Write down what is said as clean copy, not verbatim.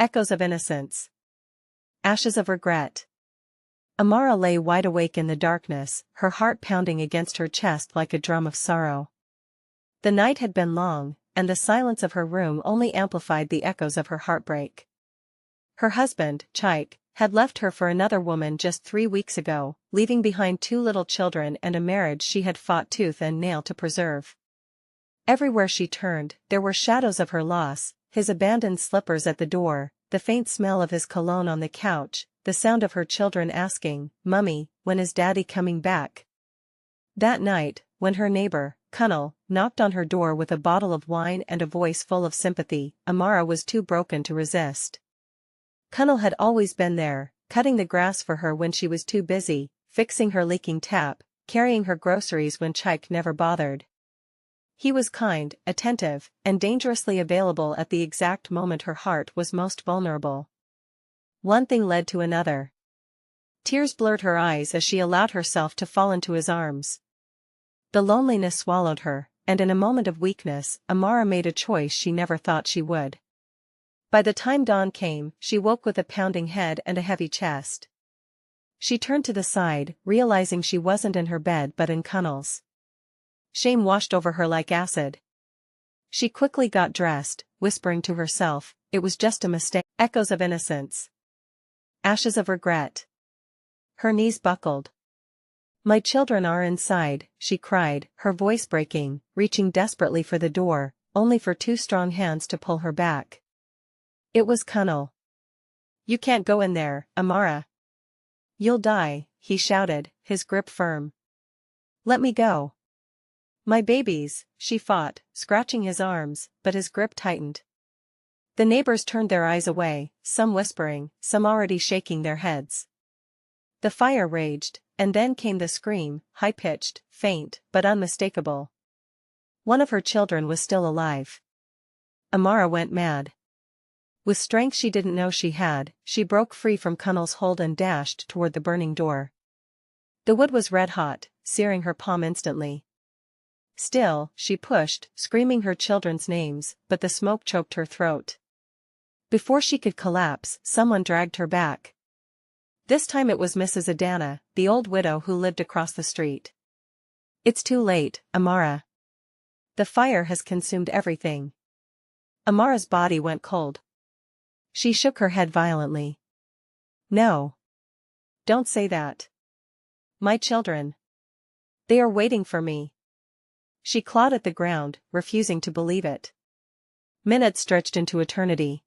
Echoes of innocence. Ashes of regret. Amara lay wide awake in the darkness, her heart pounding against her chest like a drum of sorrow. The night had been long, and the silence of her room only amplified the echoes of her heartbreak. Her husband, Chaik, had left her for another woman just 3 weeks ago, leaving behind 2 little children and a marriage she had fought tooth and nail to preserve. Everywhere she turned, there were shadows of her loss: his abandoned slippers at the door, the faint smell of his cologne on the couch, the sound of her children asking, "Mummy, when is Daddy coming back?" That night, when her neighbor, Kunal, knocked on her door with a bottle of wine and a voice full of sympathy, Amara was too broken to resist. Kunal had always been there, cutting the grass for her when she was too busy, fixing her leaking tap, carrying her groceries when Chaik never bothered. He was kind, attentive, and dangerously available at the exact moment her heart was most vulnerable. One thing led to another. Tears blurred her eyes as she allowed herself to fall into his arms. The loneliness swallowed her, and in a moment of weakness, Amara made a choice she never thought she would. By the time dawn came, she woke with a pounding head and a heavy chest. She turned to the side, realizing she wasn't in her bed but in Kunal's. Shame washed over her like acid. She quickly got dressed, whispering to herself, "It was just a mistake." Echoes of innocence. Ashes of regret. Her knees buckled. "My children are inside," she cried, her voice breaking, reaching desperately for the door, only for 2 strong hands to pull her back. It was Kunal. "You can't go in there, Amara. You'll die," he shouted, his grip firm. "Let me go." "My babies," she fought, scratching his arms, but his grip tightened. The neighbors turned their eyes away, some whispering, some already shaking their heads. The fire raged, and then came the scream, high-pitched, faint, but unmistakable. One of her children was still alive. Amara went mad. With strength she didn't know she had, she broke free from Kunal's hold and dashed toward the burning door. The wood was red-hot, searing her palm instantly. Still, she pushed, screaming her children's names, but the smoke choked her throat. Before she could collapse, someone dragged her back. This time it was Mrs. Adana, the old widow who lived across the street. "It's too late, Amara. The fire has consumed everything." Amara's body went cold. She shook her head violently. "No. Don't say that. My children. They are waiting for me." She clawed at the ground, refusing to believe it. Minutes stretched into eternity.